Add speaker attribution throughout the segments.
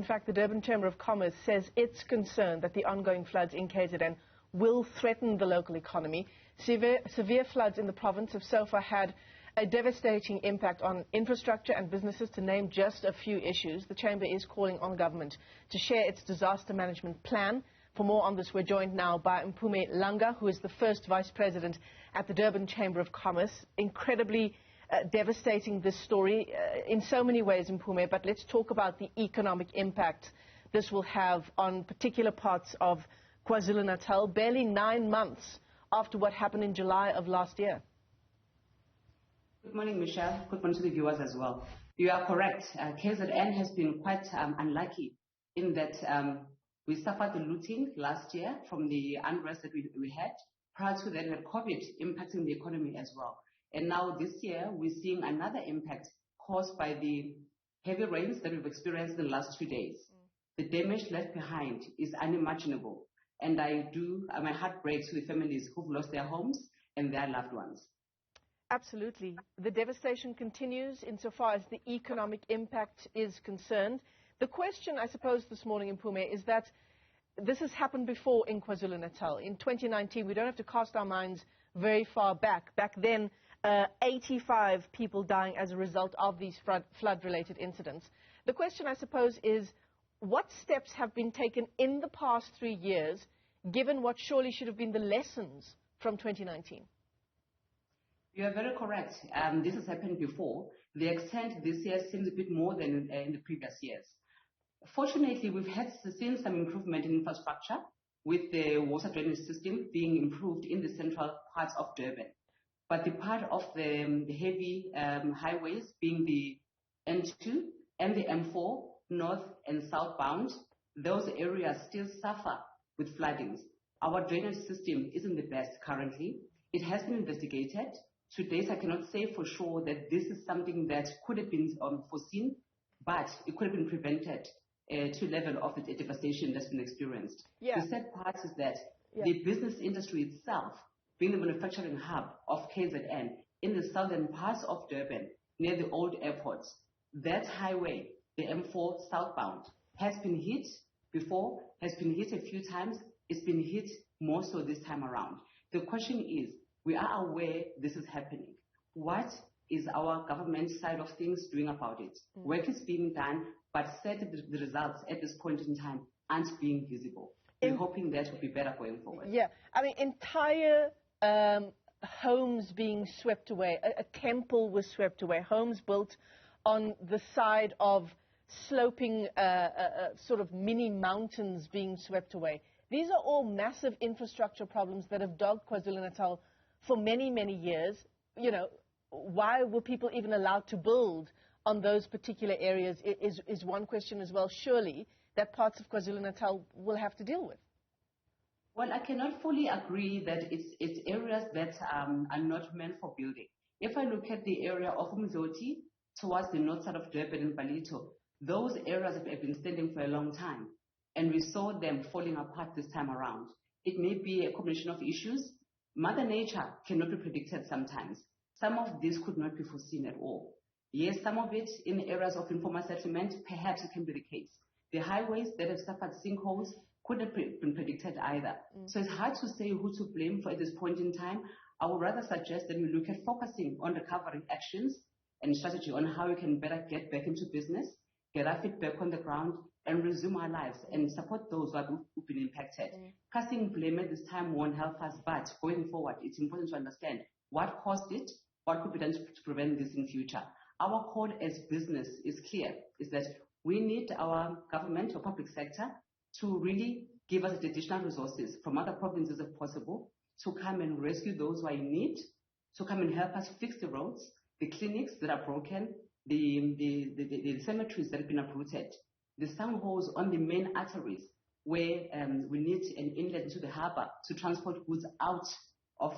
Speaker 1: In fact, the Durban Chamber of Commerce says it's concerned that the ongoing floods in KZN will threaten the local economy. Severe floods in the province have so far had a devastating impact on infrastructure and businesses, to name just a few issues. The Chamber is calling on government to share its disaster management plan. For more on this, we're joined now by Mpume Langa, who is the first Vice President at the Durban Chamber of Commerce. Incredibly devastating, this story, in so many ways, Mpume, but let's talk about the economic impact this will have on particular parts of KwaZulu-Natal, barely 9 months after what happened in July of last year.
Speaker 2: Good morning, Michelle. Good morning to the viewers as well. You are correct. KZN has been quite unlucky in that we suffered the looting last year from the unrest that we had. Prior to that, we had COVID impacting the economy as well. And now this year, we're seeing another impact caused by the heavy rains that we've experienced in the last 2 days. The damage left behind is unimaginable. And my heart breaks to the families who've lost their homes and their loved ones.
Speaker 1: Absolutely. The devastation continues insofar as the economic impact is concerned. The question, I suppose, this morning, Mpume, is that this has happened before in KwaZulu-Natal. In 2019, we don't have to cast our minds very far back. Back then, 85 people dying as a result of these flood-related incidents. The question, I suppose, is what steps have been taken in the past 3 years, given what surely should have been the lessons from 2019?
Speaker 2: You are very correct. This has happened before. The extent this year seems a bit more than in the previous years. Fortunately, we've seen some improvement in infrastructure, with the water drainage system being improved in the central parts of Durban. But the part of the heavy highways, being the N2 and the M4, north and southbound, those areas still suffer with floodings. Our drainage system isn't the best currently. It has been investigated. To date, I cannot say for sure that this is something that could have been foreseen, but it could have been prevented to level of the devastation that's been experienced.
Speaker 1: Yeah.
Speaker 2: The sad part is that the business industry itself, being the manufacturing hub of KZN in the southern parts of Durban, near the old airports, that highway, the M4 southbound, has been hit before, has been hit a few times. It's been hit more so this time around. The question is, we are aware this is happening. What is our government side of things doing about it? Work is being done, but sadly the results at this point in time aren't being visible. We're hoping that will be better going forward.
Speaker 1: Yeah, I mean, entire homes being swept away. A temple was swept away. Homes built on the side of sloping sort of mini mountains being swept away. These are all massive infrastructure problems that have dogged KwaZulu-Natal for many, many years. You know, why were people even allowed to build on those particular areas is one question as well, surely, that parts of KwaZulu-Natal will have to deal with.
Speaker 2: Well, I cannot fully agree that it's areas that are not meant for building. If I look at the area of Umzoti towards the north side of Durban and Palito, those areas have been standing for a long time, and we saw them falling apart this time around. It may be a combination of issues. Mother Nature cannot be predicted sometimes. Some of this could not be foreseen at all. Yes, some of it in areas of informal settlement, perhaps it can be the case. The highways that have suffered sinkholes couldn't have been predicted either. So it's hard to say who to blame for at this point in time. I would rather suggest that we look at focusing on recovery actions and strategy on how we can better get back into business, get our feet back on the ground, and resume our lives and support those who've been impacted. Casting blame at this time won't help us, but going forward, it's important to understand what caused it, what could be done to prevent this in future. Our call as business is clear, is that we need our government or public sector to really give us additional resources from other provinces if possible, to come and rescue those who are in need, to come and help us fix the roads, the clinics that are broken, the cemeteries that have been uprooted, the soundholes on the main arteries where we need an inlet to the harbour to transport goods out of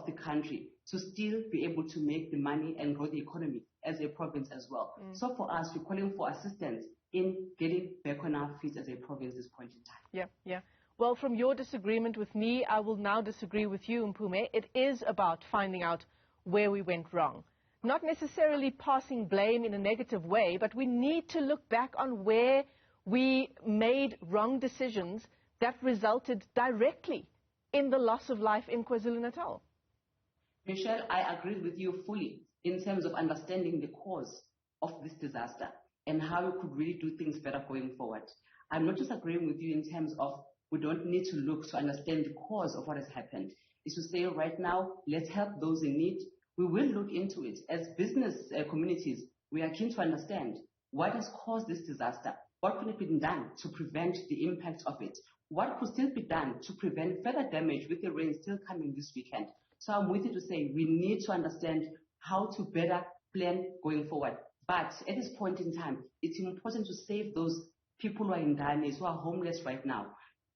Speaker 2: the country, to still be able to make the money and grow the economy as a province as well. So for us, we're calling for assistance in getting back on our feet as a province at this point in time.
Speaker 1: Yeah. Well, from your disagreement with me, I will now disagree with you, Mpume. It is about finding out where we went wrong. Not necessarily passing blame in a negative way, but we need to look back on where we made wrong decisions that resulted directly in the loss of life in KwaZulu-Natal.
Speaker 2: Michelle, I agree with you fully in terms of understanding the cause of this disaster and how we could really do things better going forward. I'm not disagreeing with you in terms of we don't need to look to understand the cause of what has happened. It's to say right now, let's help those in need. We will look into it. As business communities, we are keen to understand what has caused this disaster. What could have been done to prevent the impact of it? What could still be done to prevent further damage with the rain still coming this weekend? So I'm with you to say we need to understand how to better plan going forward. But at this point in time, it's important to save those people who are in dire need, who are homeless right now.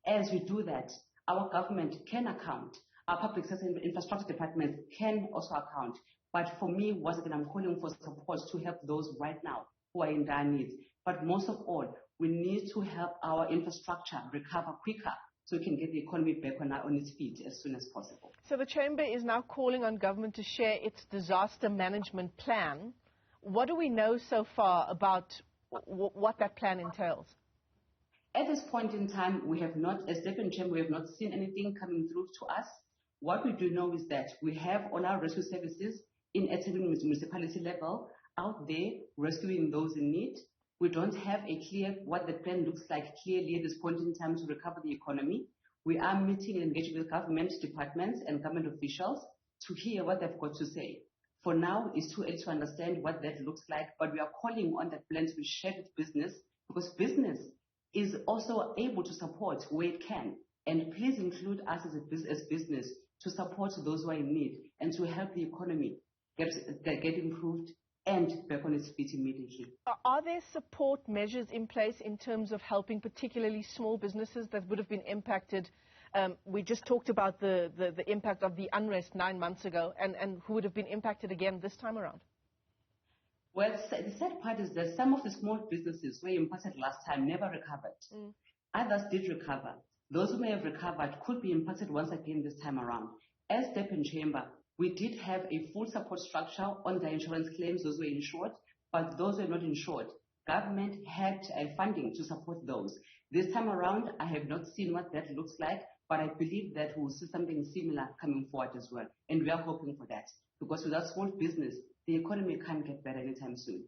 Speaker 2: As we do that, our government can account. Our public sector and infrastructure departments can also account. But for me, once again, I'm calling for support to help those right now who are in dire needs. But most of all, we need to help our infrastructure recover quicker so we can get the economy back on its feet as soon as possible.
Speaker 1: So the Chamber is now calling on government to share its disaster management plan. What do we know so far about what that plan entails?
Speaker 2: At this point in time, we have not, as Durban Chamber, we have not seen anything coming through to us. What we do know is that we have all our rescue services in eThekwini municipality level out there rescuing those in need. We don't have a clear what the plan looks like clearly at this point in time to recover the economy. We are meeting and engaging with government departments and government officials to hear what they've got to say. For now, it's too early to understand what that looks like, but we are calling on that plan to be shared with business because business is also able to support where it can. And please include us as business to support those who are in need and to help the economy get improved and back on its feet immediately.
Speaker 1: Are there support measures in place in terms of helping particularly small businesses that would have been impacted? We just talked about the impact of the unrest 9 months ago and who would have been impacted again this time around.
Speaker 2: Well, the sad part is that some of the small businesses were impacted last time never recovered. Others did recover. Those who may have recovered could be impacted once again this time around. As Durban Chamber, we did have a full support structure on the insurance claims, those were insured, but those were not insured. Government had funding to support those. This time around, I have not seen what that looks like, but I believe that we'll see something similar coming forward as well. And we are hoping for that, because without small business, the economy can't get better anytime soon.